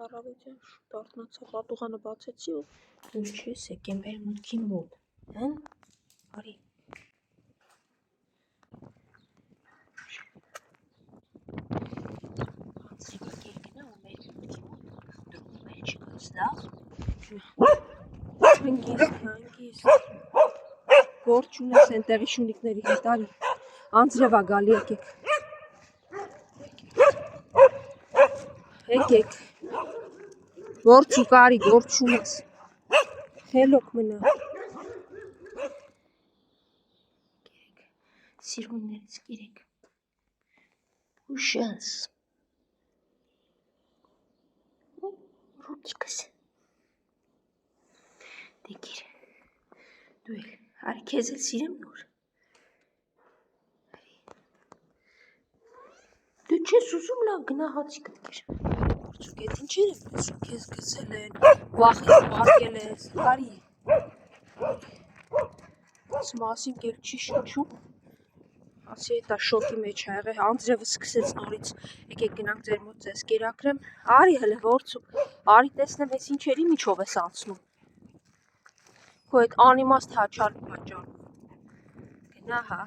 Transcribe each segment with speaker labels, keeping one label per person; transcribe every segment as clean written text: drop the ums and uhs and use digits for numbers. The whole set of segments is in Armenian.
Speaker 1: Առավոտյան շուտ արթնացա, պատուղանը բացեցի ու դուրս չես եկեմ մեր մուտքի մոտ, հեն, արի։ Անցրիվա կեր գնա ու մեր մուտքի մոտ դրում էլ չկաց, լավ։ Հանգիստ, գործ չունես ենտեղի շունիկների հետ, արի, անձրևա գալի եկեք, գործուկ արի, գործ չունես, խելոք մնա, կերեք, սիրուններից կերեք, ուշս, ռուկիկս, դե կեր, դու էլ, արի կեզ էլ սիրեմ նոր, դու չես ուզում լավ գնա հացիկդ կեր, գործուկ էդ ինչեր եմ լսում, կեզ գծել են, վախից պարկել ես, արի, սմասին կել չի շնչում, ասի հետա շոկի մեջ ա եղե, անձրևը սկսեց նորից, եկեք գնանք ձեր մոտ ձեզ կերակրեմ, արի հլը գործուկ, արի տեսնեմ ես ինչերի միջով ես անցնում, քո էդ անիմաստ հաչարկ պատճառով, գնա հա,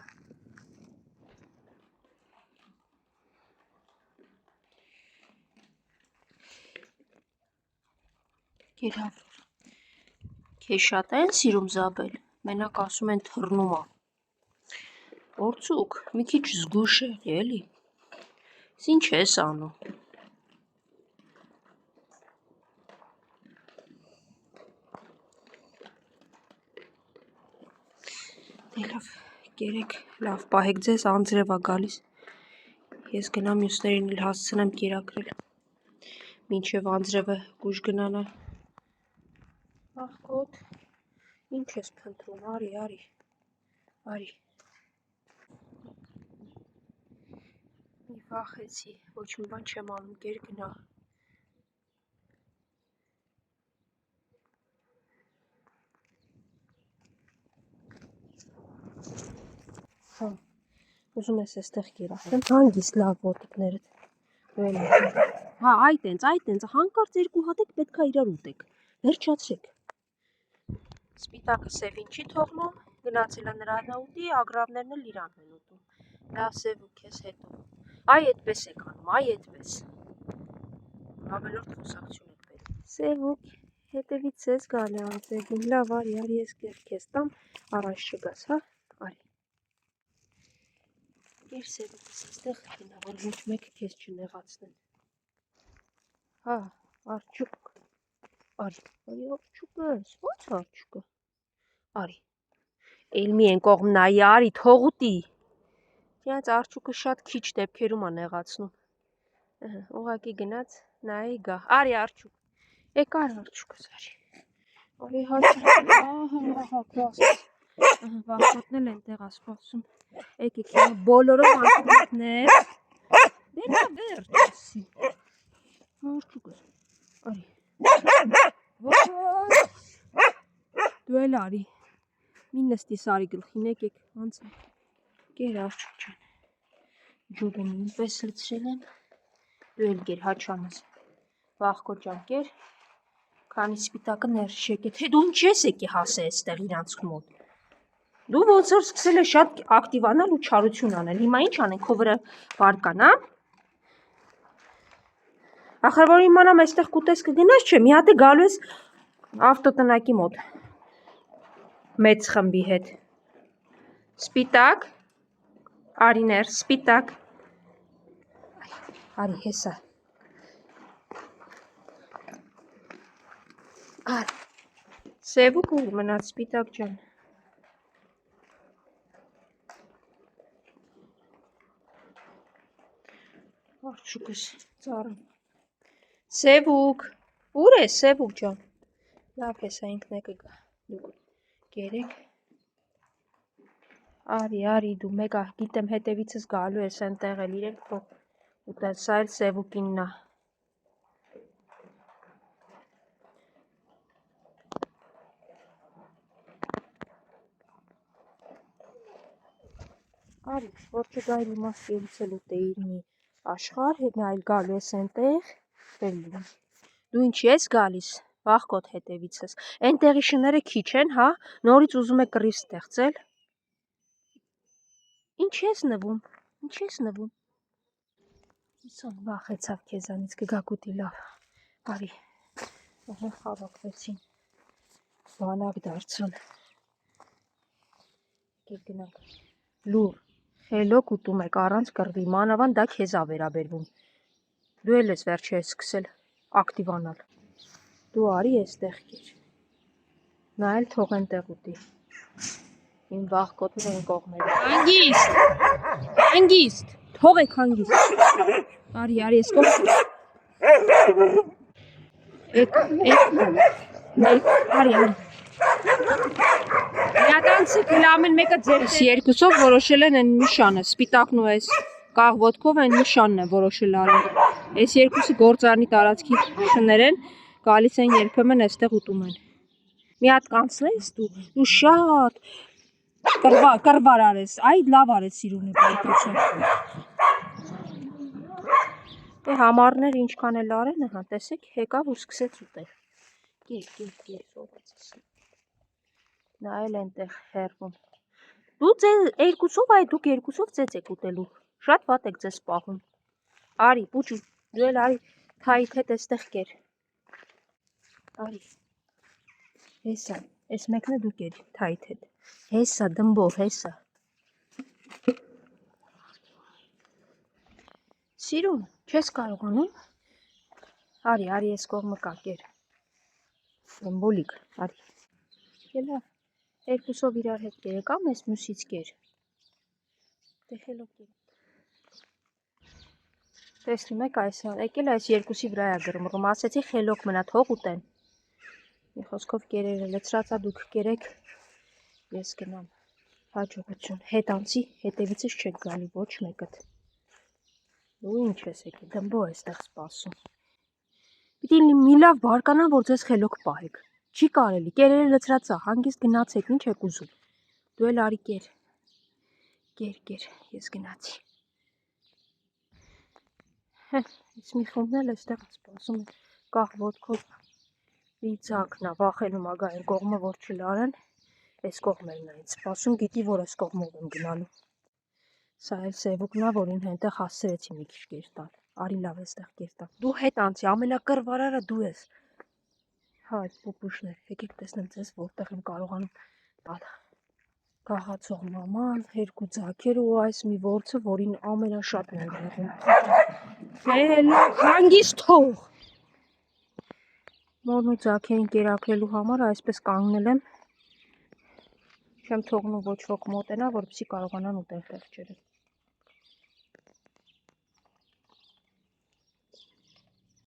Speaker 1: կերավոր, կեզ շատ են սիրում զաբել, մենակ ասում են թռնում ա, գործուկ, մի քիչ զգուշ էլի, էլի, ինչ ես անում, դե լավ, կերեք, լավ պահեք ձեզ, անձրև ա գալիս, ես գնամ մյուսներին էլ հասցնեմ կերակրել, մինչև անձրևը գուշ գնանա, աղկոտ, ինչ ես փնտրում, արի, մի վախեցի, ոչ մի բան չեմ անում, կեր գնա, հա, ուզում ես եստեղ կերակրեմ, հանգիստ լավ ոտիկներդ, հա, այդ ենց, հանկարծ երկու հատեք պետքա իրար ուտեք, վերջացրեք, սպիտակը սև ինչի թողնում, գնացել է նրան ուտի, ագրավներն էլ իրան են ուտում, լավ սևուկ ես հետո, այ այդպես եք անում, այ այդպես, ավելորդ խոսակցություն եք պետք, սևուկ, հետևից ես գալ է անձևին, լավ արի, ես կես տամ, առաջ չգաս, հա, արի, կեր սևուկս եստեղ գնա, որ ոչ մեկը կեզ չնեղացնեն, հա, արջուկ, արի, արջուկս, ո՞նց արջուկը, արի, էլ մի են կողմ նայի, արի, թող ուտի, Իրենց արջուկը շատ քիչ դեպքերում ա նեղացնում, ուղղակի գնաց, նայի գա, արի արջուկ, եկար արջուկս, արի հաճա, ահա, կասես, վախոտն էլ ենտեղ ա սպասում, եկեք բոլորով անցնիկներ, դենա վերջ ասի, արջուկս, արի, դու էլ արի, մի նստիս արի գլխին, եկեք անցնեք, կեր արջուկ ճան, ջուբը նույնպես լցրել եմ, դու էլ կեր հաչանս, վախկո ճան կեր, քանի սպիտակը ներշ եկեք, թե դու ինչ ես եկի հասե եստեղ իրանց մոտ, դու ոնց որ սկսել է շատ ակտիվանալ ու չարություն անել, հիմա ինչ անեն, քո վրա բարկան, հա, ախր որ իմանամ եստեղ կուտես կգնաս չէ, մի հատ է գալու ես ավտոտնակի մոտ, մեծ խմբի հետ, սպիտակ, արի ներս, սպիտակ, արի հեսա, արի, սևուկ ուր մնաց սպիտակ ճան, արջուկս ծարում, սևուկ, ուր ես սևուկ ճան, լավ հեսա ինքնեկը գա, դուք կերեք, արի, դու մեգա, գիտեմ հետևիցս գալու ես ենտեղ էլ իրենք թող ուտել, սա էլ սևուկինն ա, արի, որ չգայր իմաստ երից էլ ուտեիր մի աշխար, հետն այլ գալու ես ենտեղ, Դու ինչի ես գալիս, վախկոտ հետևիցս, այնտեղի շները քիչ են, հա, նորից ուզում եք կռիվ ստեղծել։ Ինչ ես նվում, Իսոն վախեցավ քեզանից կգակուտի լավ, արի, խավակվեցին, բանակ դարձան, կետ գնանք, լուր, խելոք ուտում եք առանց կռվի, մանավան դա քեզ ա վերաբերվում, դու էլ ես վերջերս սկսել ակտիվանալ, դու արի էստեղ կեր, նա էլ թող ենտեղ ուտի, իմ վախկոտն են կողմերը, հանգիստ, թող եք հանգիստ, արի ես կողմ, արի, Միատանցիկ ամեն մեկը ձեր երկուսով որոշել են են նշանը, սպիտակն ու այս կաղ ոտքով են նշանն է որոշել արել, այս երկուսը գործարանի տարածքի շներ են, գալիս են երբեմն էստեղ ուտում են, մի հատ կանցնես դու շատ կռվար արես, այ լավ արես սիրունի պայքացը, համարներ ինչքան էլ արեն, հա, տեսեք, հեկավ ու սկսեց ուտել, կեր, սովացես, նա էլ ենտեղ հերվում, դուք երկուսով ձեզ եք ուտելու, շատ վատ եք ձեզ պահում, արի, պուչ, դու էլ արի, թայիդ հետ էստեղ կեր, արի, հեսա, ես մեկն է դու կեր, թայիդ հետ, հեսա, դմբով, հեսա, սիրուն, չես կարողանում, արի, ես կողմը կա, կեր, դմբոլիկ, արի, կելա, երկուսով իրար հետ կեր, կամ ես մյուսից կեր, դե խելոք կեր, տեսնում եք եկել այս երկուսի վրա է գրմռում, ասեցի խելոք մնա, թող ուտեն, մի խոսքով կերերը լցրածա դուք կերեք, ես գնամ, հաջողություն, հետ անցի, հետևիցս չեք գալի, ոչ մեկըտ, դու ինչ ես եկել, դմբո ես տեղ սպասում, պիտի մի լավ բարկանա, որ ձեզ խելոք պահեք, չի կարելի, կերերը լցրածա, հանգիստ գնացեք, ինչ եք ուզում, դու էլ արի կեր, ես գնացի, Ես մի խումբն էլ էստեղ սպասում են, կաղ ոտքով վիծակնա, վախենում ագային կողմը, որ չլարեն, ես կողմերն այն սպասում, գիտի, որ ես կողմով եմ գնալու, սա էլ սևուկնա, որին հենտեղ հասցրեցի մի քիչ կերտալ, արի լավ էստեղ կերտալ, դու հետ անցի, ամենակռվարարը դու ես, հա, այդ պուպուշներ, եկեք տեսնեմ ձեզ, որտեղ եմ կարողանում տալ, կաղացող մաման, երկու ձակեր ու այս մի որցը, որին ամենաշատն են եղում, խելոք, հանգիստ թող, մորն ու ձակերին կերակրելու համար այսպես կանգնել եմ, չեմ թողնում ոչ ոք մոտենա, որպեսզի կարողանան ուտել տեղջերը։